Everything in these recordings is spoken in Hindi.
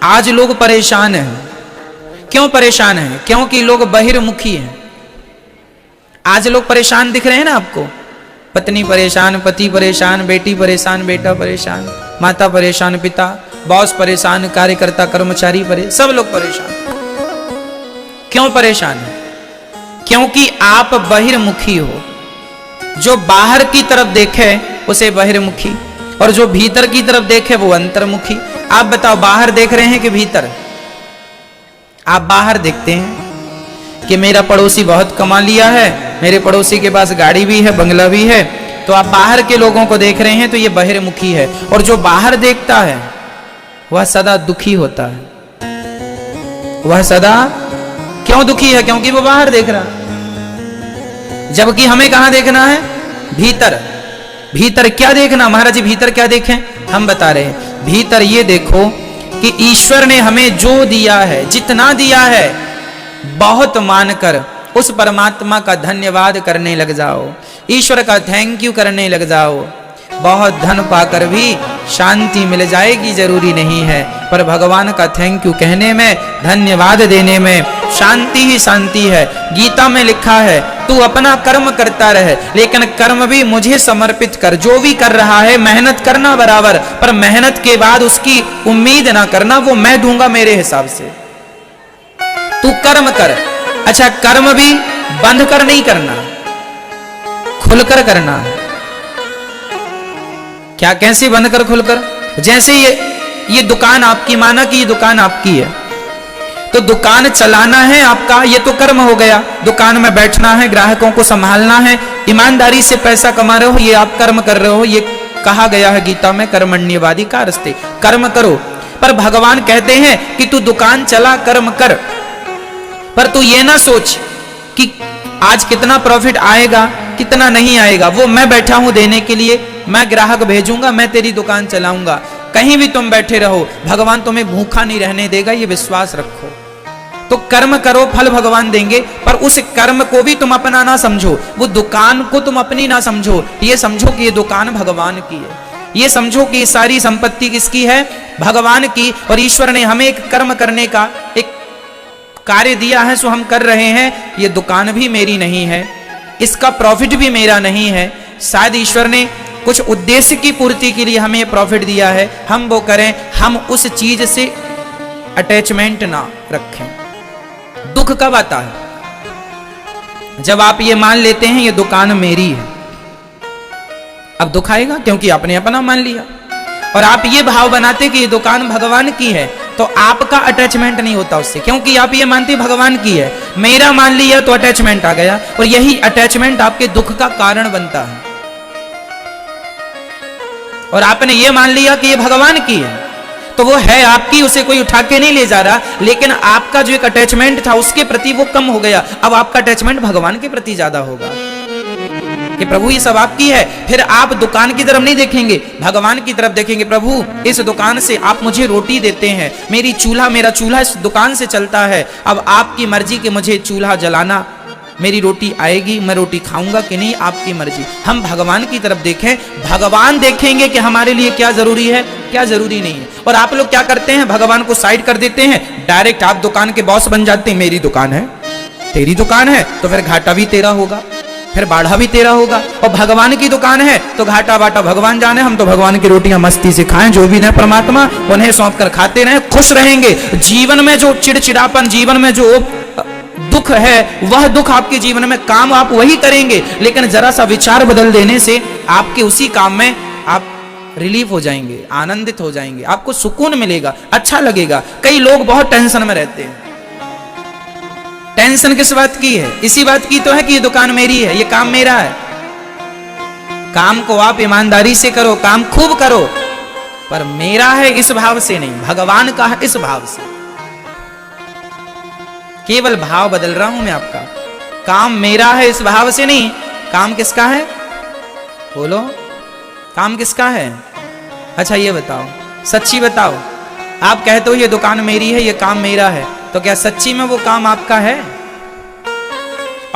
आज लोग परेशान हैं। क्यों परेशान हैं? क्योंकि लोग बहिर्मुखी हैं। आज लोग परेशान दिख रहे हैं ना आपको, पत्नी परेशान, पति परेशान, बेटी परेशान, बेटा परेशान, माता परेशान, पिता, बॉस परेशान, कार्यकर्ता कर्मचारी परेशान, सब लोग परेशान। क्यों परेशान है? क्योंकि आप बहिर्मुखी हो। जो बाहर की तरफ देखे उसे बहिर्मुखी, और जो भीतर की तरफ देखे वो अंतर्मुखी। आप बताओ, बाहर देख रहे हैं कि भीतर? आप बाहर देखते हैं कि मेरा पड़ोसी बहुत कमा लिया है, मेरे पड़ोसी के पास गाड़ी भी है, बंगला भी है, तो आप बाहर के लोगों को देख रहे हैं, तो ये बहिर्मुखी है। और जो बाहर देखता है वह सदा दुखी होता है। वह सदा क्यों दुखी है? क्योंकि वो बाहर देख रहा है। जबकि हमें कहां देखना है? भीतर। भीतर क्या देखना महाराज जी? भीतर क्या देखें? हम बता रहे हैं, भीतर ये देखो कि ईश्वर ने हमें जो दिया है, जितना दिया है, बहुत मानकर उस परमात्मा का धन्यवाद करने लग जाओ, ईश्वर का थैंक यू करने लग जाओ। बहुत धन पाकर भी शांति मिल जाएगी जरूरी नहीं है, पर भगवान का थैंक यू कहने में, धन्यवाद देने में शांति ही शांति है। गीता में लिखा है, तू अपना कर्म करता रहे, लेकिन कर्म भी मुझे समर्पित कर। जो भी कर रहा है मेहनत करना बराबर, पर मेहनत के बाद उसकी उम्मीद ना करना, वो मैं दूंगा मेरे हिसाब से। तू कर्म कर। अच्छा, कर्म भी बंद कर नहीं करना, खुलकर करना है। क्या? कैसे बंद कर खुलकर? जैसे ये दुकान आपकी, माना कि ये दुकान आपकी है, तो दुकान चलाना है आपका, ये तो कर्म हो गया। दुकान में बैठना है, ग्राहकों को संभालना है, ईमानदारी से पैसा कमा रहे हो, ये आप कर्म कर रहे हो। ये कहा गया है गीता में, कर्मण्यवादी कारस्ते, कर्म करो। पर भगवान कहते हैं कि तू दुकान चला, कर्म कर, पर तू ये ना सोच कि आज कितना प्रॉफिट आएगा, कितना नहीं आएगा। वो मैं बैठा हूं देने के लिए, मैं ग्राहक भेजूंगा, मैं तेरी दुकान चलाऊंगा। कहीं भी तुम बैठे रहो, भगवान तुम्हें भूखा नहीं रहने देगा, ये विश्वास रखो। तो कर्म करो, फल भगवान देंगे, पर उस कर्म को भी तुम अपना ना समझो, वो दुकान को तुम अपनी ना समझो। ये समझो कि ये दुकान भगवान की है, ये समझो कि सारी संपत्ति किसकी है? भगवान की। और ईश्वर ने हमें एक कर्म करने का एक कार्य दिया है, सो हम कर रहे हैं। ये दुकान भी मेरी नहीं है, इसका प्रॉफिट भी मेरा नहीं है। शायद ईश्वर ने कुछ उद्देश्य की पूर्ति के लिए हमें प्रॉफिट दिया है, हम वो करें। हम उस चीज से अटैचमेंट ना रखें। दुख कब आता है? जब आप ये मान लेते हैं ये दुकान मेरी है। अब दुख आएगा क्योंकि आपने अपना मान लिया। और आप ये भाव बनाते कि ये दुकान भगवान की है, तो आपका अटैचमेंट नहीं होता उससे, क्योंकि आप ये मानते भगवान की है। मेरा मान लिया तो अटैचमेंट आ गया, और यही अटैचमेंट आपके दुख का कारण बनता है। और आपने ये मान लिया कि ये भगवान की है, तो वो है आपकी, उसे कोई उठा के नहीं ले जा रहा, लेकिन आपका जो एक अटैचमेंट था उसके प्रति वो कम हो गया। अब आपका अटैचमेंट भगवान के प्रति ज्यादा होगा कि प्रभु ये सब आपकी है। फिर आप दुकान की तरफ नहीं देखेंगे, भगवान की तरफ देखेंगे। प्रभु इस दुकान से आप मुझे रोटी देते हैं, मेरा चूल्हा इस दुकान से चलता है। अब आपकी मर्जी कि मुझे चूल्हा जलाना, मेरी रोटी आएगी, मैं रोटी खाऊंगा कि नहीं, आपकी मर्जी। हम भगवान की तरफ देखें, भगवान देखेंगे कि हमारे लिए क्या जरूरी है, क्या जरूरी नहीं है। और आप लोग क्या करते हैं? भगवान को साइड कर देते हैं, डायरेक्ट आप दुकान के बॉस बन जाते हैं। मेरी दुकान है, तेरी दुकान है, तो फिर घाटा भी तेरा होगा, फिर बाढ़ा भी तेरा होगा। और भगवान की दुकान है तो घाटा बाटा भगवान जाने, हम तो भगवान की रोटियां मस्ती से खाएं, जो भी है परमात्मा उन्हें सौंप कर खाते रहें, खुश रहेंगे। जीवन में जो चिड़चिड़ापन, जीवन में जो दुख है, वह दुख आपके जीवन में, काम आप वही करेंगे, लेकिन जरा सा विचार बदल देने से आपके उसी काम में आप रिलीफ हो जाएंगे, आनंदित हो जाएंगे, आपको सुकून मिलेगा, अच्छा लगेगा। कई लोग बहुत टेंशन में रहते हैं। टेंशन किस बात की है? इसी बात की तो है कि ये दुकान मेरी है, ये काम मेरा है। काम को आप ईमानदारी से करो, काम खूब करो, पर मेरा है इस भाव से नहीं, भगवान का है इस भाव से। केवल भाव बदल रहा हूं मैं आपका। काम मेरा है इस भाव से नहीं। काम किसका है? बोलो, काम किसका है? अच्छा ये बताओ, सच्ची बताओ। आप कहते हो ये दुकान मेरी है, ये काम मेरा है, तो क्या सच्ची में वो काम आपका है?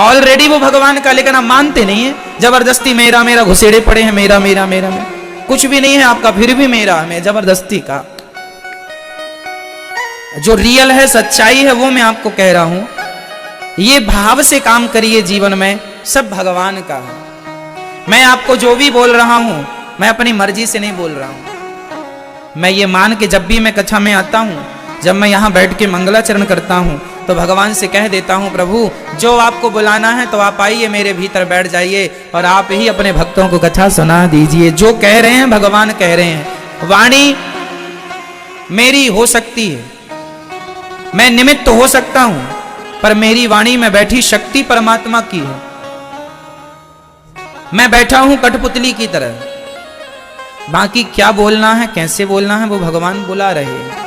ऑलरेडी वो भगवान का, लेकिन आप मानते नहीं है। जबरदस्ती मेरा मेरा घुसेड़े पड़े हैं, मेरा मेरा मेरा में कुछ भी नहीं है आपका, फिर भी मेरा है, जबरदस्ती का। जो रियल है, सच्चाई है, वो मैं आपको कह रहा हूं। ये भाव से काम करिए जीवन में, सब भगवान का है। मैं आपको जो भी बोल रहा हूं, मैं अपनी मर्जी से नहीं बोल रहा हूं। मैं ये मान के जब भी मैं कथा में आता हूं, जब मैं यहां बैठ के मंगलाचरण करता हूं, तो भगवान से कह देता हूं, प्रभु जो आपको बुलाना है तो आप आइए, मेरे भीतर बैठ जाइए और आप ही अपने भक्तों को कथा सुना दीजिए। जो कह रहे हैं भगवान कह रहे हैं। वाणी मेरी हो सकती है, मैं निमित्त हो सकता हूं, पर मेरी वाणी में बैठी शक्ति परमात्मा की है। मैं बैठा हूं कठपुतली की तरह, बाकी क्या बोलना है, कैसे बोलना है, वो भगवान बुला रहे हैं।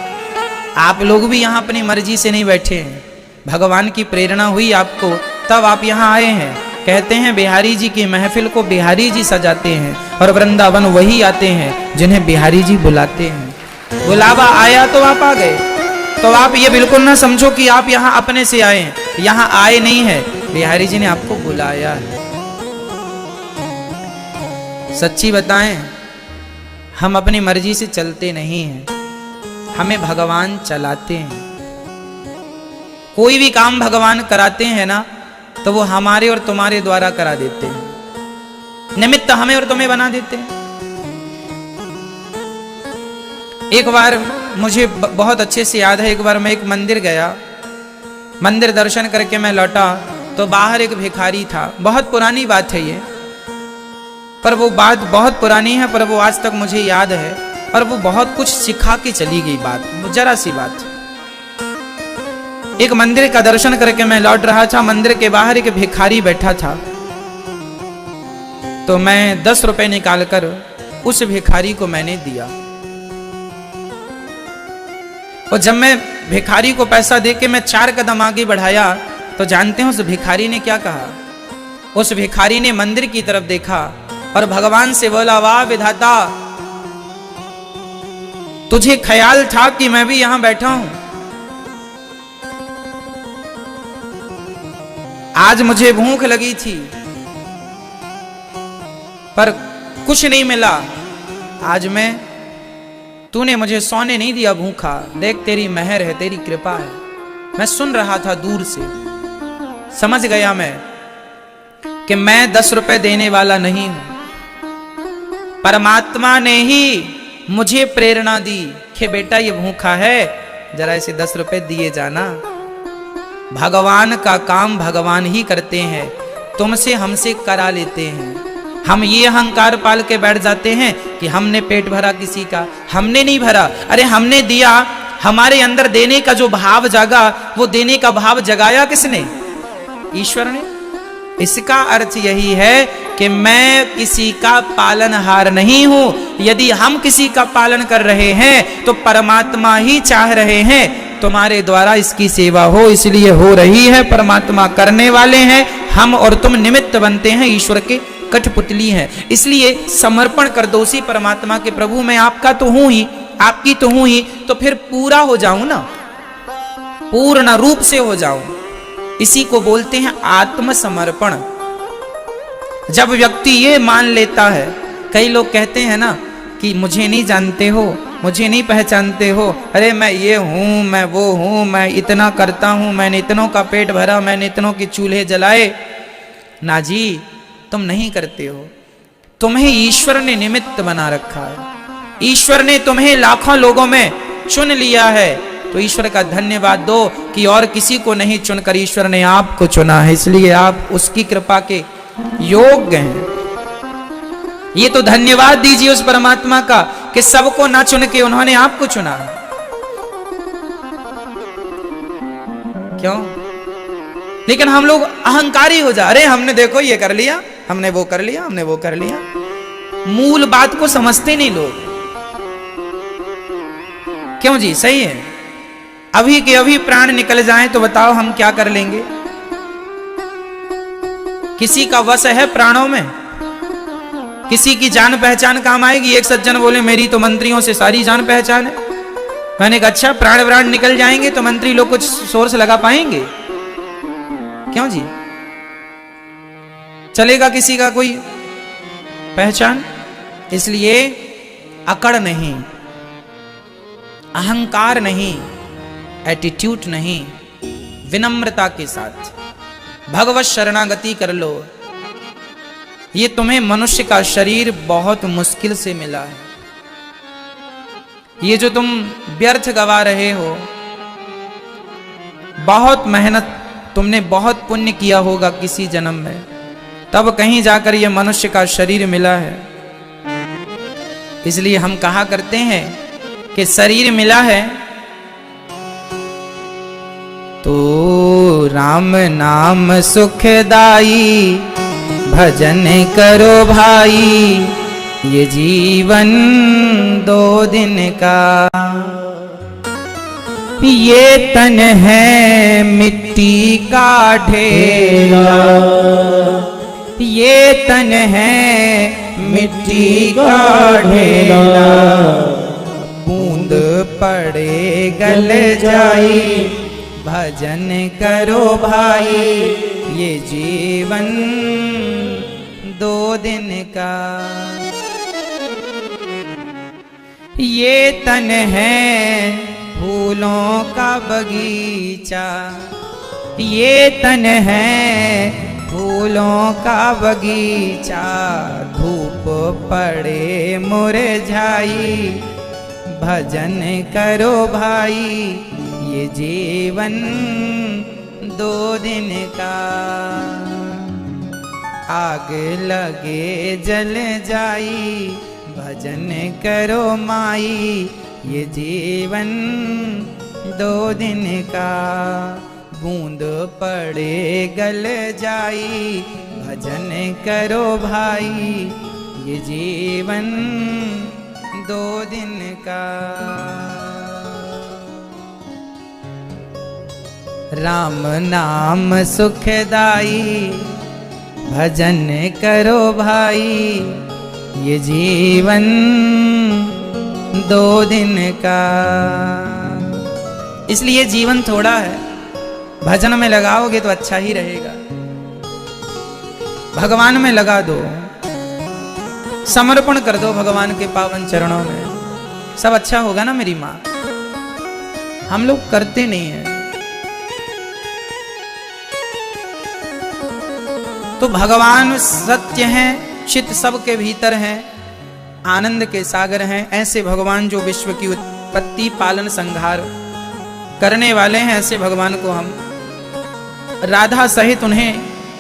आप लोग भी यहां अपनी मर्जी से नहीं बैठे हैं, भगवान की प्रेरणा हुई आपको, तब आप यहां आए हैं। कहते हैं बिहारी जी की महफिल को बिहारी जी सजाते हैं, और वृंदावन वही आते हैं जिन्हें बिहारी जी बुलाते हैं। बुलावा आया तो आप आ गए। तो आप ये बिल्कुल ना समझो कि आप यहां अपने से आए हैं, यहां आए नहीं है, बिहारी जी ने आपको बुलाया है। सच्ची बताएं, हम अपनी मर्जी से चलते नहीं हैं, हमें भगवान चलाते हैं। कोई भी काम भगवान कराते हैं ना, तो वो हमारे और तुम्हारे द्वारा करा देते हैं, निमित्त हमें और तुम्हें बना देते हैं। एक बार मुझे बहुत अच्छे से याद है, एक बार मैं एक मंदिर गया, मंदिर दर्शन करके मैं लौटा तो बाहर एक भिखारी था। बहुत पुरानी बात है ये, पर वो बात बहुत पुरानी है, पर वो आज तक मुझे याद है, और वो बहुत कुछ सिखा के चली गई बात, जरा सी बात। एक मंदिर का दर्शन करके मैं लौट रहा था, मंदिर के बाहर एक भिखारी बैठा था, तो मैं 10 रुपए निकालकर उस भिखारी को मैंने दिया। और जब मैं भिखारी को पैसा देके मैं 4 कदम आगे बढ़ाया, तो जानते हैं उस भिखारी ने क्या कहा? उस भिखारी ने मंदिर की तरफ देखा और भगवान से बोला, वाह विधाता, तुझे ख्याल था कि मैं भी यहां बैठा हूं। आज मुझे भूख लगी थी, पर कुछ नहीं मिला। आज तूने मुझे सोने नहीं दिया भूखा, देख तेरी मेहर है, तेरी कृपा है। मैं सुन रहा था दूर से, समझ गया मैं कि मैं 10 रुपए देने वाला नहीं हूं। परमात्मा ने ही मुझे प्रेरणा दी कि बेटा ये भूखा है, जरा इसे 10 रुपए दिए जाना। भगवान का काम भगवान ही करते हैं, तुमसे हमसे करा लेते हैं। हम ये अहंकार पाल के बैठ जाते हैं कि हमने पेट भरा, किसी का हमने नहीं भरा। अरे हमने दिया, हमारे अंदर देने का जो भाव जागा, वो देने का भाव जगाया किसने? ईश्वर ने। इसका अर्थ यही है कि मैं किसी का पालनहार नहीं हूं। यदि हम किसी का पालन कर रहे हैं तो परमात्मा ही चाह रहे हैं तुम्हारे द्वारा इसकी सेवा हो, इसलिए हो रही है। परमात्मा करने वाले हैं, हम और तुम निमित्त बनते हैं, ईश्वर के कठपुतली हैं। इसलिए समर्पण कर दो उसी परमात्मा के, प्रभु मैं आपका तो हूं ही, आपकी तो हूं ही, तो फिर पूरा हो जाऊं ना, पूर्ण रूप से हो जाऊं। इसी को बोलते हैं आत्मसमर्पण। जब व्यक्ति ये मान लेता है, कई लोग कहते हैं ना कि मुझे नहीं जानते हो, मुझे नहीं पहचानते हो, अरे मैं ये हूं, मैं वो हूं, मैं इतना करता हूं, मैंने इतनों का पेट भरा, मैंने इतनों के चूल्हे जलाए। ना जी, तुम नहीं करते हो, तुम्हें ईश्वर ने निमित्त बना रखा है। ईश्वर ने तुम्हें लाखों लोगों में चुन लिया है, तो ईश्वर का धन्यवाद दो कि और किसी को नहीं चुनकर ईश्वर ने आपको चुना है, इसलिए आप उसकी कृपा के योग्य हैं। ये तो धन्यवाद दीजिए उस परमात्मा का कि सबको ना चुन के उन्होंने आपको चुना। क्यों? लेकिन हम लोग अहंकारी हो जा रहे, हमने देखो ये कर लिया, हमने वो कर लिया, हमने वो कर लिया। मूल बात को समझते नहीं लोग। क्यों जी? सही है, अभी के अभी प्राण निकल जाएं तो बताओ हम क्या कर लेंगे? किसी का वश है प्राणों में? किसी की जान पहचान काम आएगी? एक सज्जन बोले मेरी तो मंत्रियों से सारी जान पहचान है। मैंने कहा अच्छा, प्राण निकल जाएंगे तो मंत्री लोग कुछ सोर्स लगा पाएंगे? क्यों जी? चलेगा किसी का कोई पहचान? इसलिए अकड़ नहीं, अहंकार नहीं, एटीट्यूड नहीं, विनम्रता के साथ भगवत शरणागति कर लो। ये तुम्हें मनुष्य का शरीर बहुत मुश्किल से मिला है। ये जो तुम व्यर्थ गवा रहे हो, बहुत मेहनत, तुमने बहुत पुण्य किया होगा किसी जन्म में, तब कहीं जाकर ये मनुष्य का शरीर मिला है। इसलिए हम कहा करते हैं कि शरीर मिला है तो राम नाम सुखदाई, भजन करो भाई, ये जीवन 2 दिन का। ये तन है मिट्टी का ढेला, ये तन है मिट्टी का ढेला, बूंद पड़े गल जाई, भजन करो भाई, ये जीवन 2 दिन का। ये तन है फूलों का बगीचा, ये तन है फूलों का बगीचा, धूप पड़े मुरझाई, भजन करो भाई, ये जीवन 2 दिन का। आग लगे जल जाई, भजन करो माई, ये जीवन 2 दिन का। बूंद पड़े गल जाई, भजन करो भाई, ये जीवन 2 दिन का। राम नाम सुखदाई, भजन करो भाई, ये जीवन 2 दिन का। इसलिए जीवन थोड़ा है, भजन में लगाओगे तो अच्छा ही रहेगा। भगवान में लगा दो, समर्पण कर दो भगवान के पावन चरणों में, सब अच्छा होगा ना मेरी माँ। हम लोग करते नहीं हैं। तो भगवान सत्य हैं, चित्त सबके भीतर हैं, आनंद के सागर हैं। ऐसे भगवान जो विश्व की उत्पत्ति पालन संहार करने वाले हैं, ऐसे भगवान को हम राधा सहित उन्हें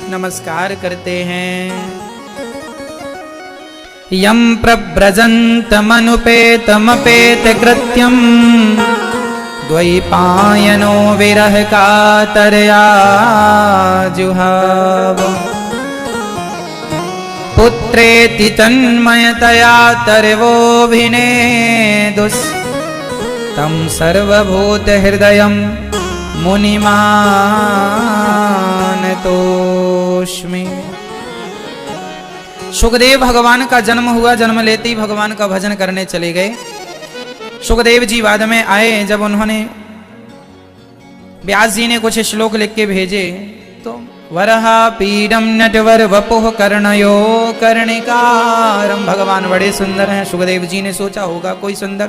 नमस्कार करते हैं। यम प्रव्रजन्तमनुपेतमपेत कृत्यम, द्वैपायनो विरह कातरया जुहाव, पुत्रेति तन्मयतया तर्वोऽभिनेदुस्, तं सर्वभूत हृदयं मुनिमानतोऽस्मि। सुखदेव भगवान का जन्म हुआ, जन्म लेते ही भगवान का भजन करने चले गए। सुखदेव जी बाद में आए, जब उन्होंने व्यास जी ने कुछ श्लोक लिख के भेजे तो वरहा पीडम नटवर वपुः कर्णयो कर्णिकारम, भगवान बड़े सुंदर हैं। सुखदेव जी ने सोचा होगा कोई सुंदर,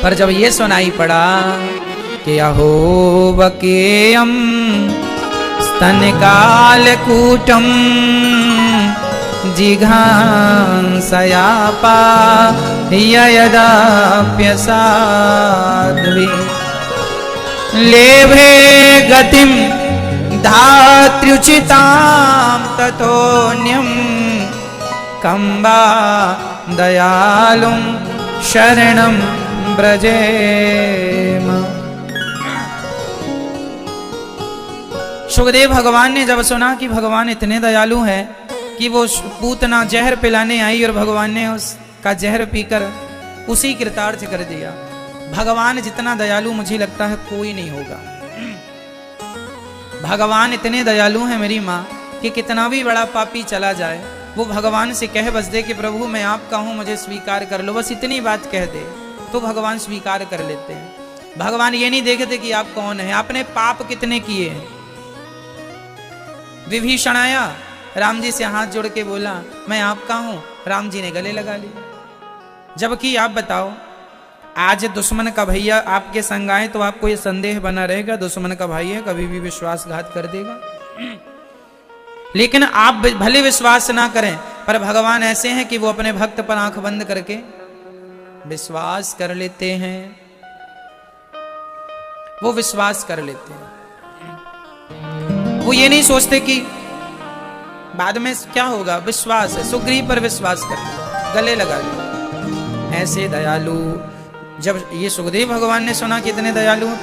पर जब ये सुनाई पड़ा कि अहो वकेयम स्तनकालकूटम जिघांसयापा यदाप्यसाध्वी, लेभे गतिम धात्र्युचितां ततोऽन्यं कम्बा दयालुं शरणं ब्रजेम। सुखदेव भगवान ने जब सुना कि भगवान इतने दयालु हैं कि वो पूतना जहर पिलाने आई और भगवान ने उसका जहर पीकर उसी कृतार्थ कर दिया। भगवान जितना दयालु मुझे लगता है कोई नहीं होगा। भगवान इतने दयालु हैं मेरी माँ कि कितना भी बड़ा पापी चला जाए वो भगवान से कह बस दे कि प्रभु मैं आपका हूं, मुझे स्वीकार कर लो, बस इतनी बात कह दे तो भगवान स्वीकार कर लेते हैं। भगवान ये नहीं देखते कि आप कौन है, आपने पाप कितने किए हैं। विभीषण आया, राम जी से हाथ जोड़ के बोला मैं आपका हूं, राम जी ने गले लगा लिया। जबकि आप बताओ आज दुश्मन का भैया आपके संग आए तो आपको ये संदेह बना रहेगा दुश्मन का भाई है, कभी भी विश्वासघात कर देगा। लेकिन आप भले विश्वास ना करें, पर भगवान ऐसे हैं कि वो अपने भक्त पर आंख बंद करके विश्वास कर लेते हैं, वो विश्वास कर लेते हैं। वो ये नहीं सोचते कि बाद में क्या होगा, विश्वास है, सुग्रीव पर विश्वास कर, गले लगा लिया। ऐसे दयालु, जब ये सुखदेव भगवान ने सुना कि इतने दयालु हैं,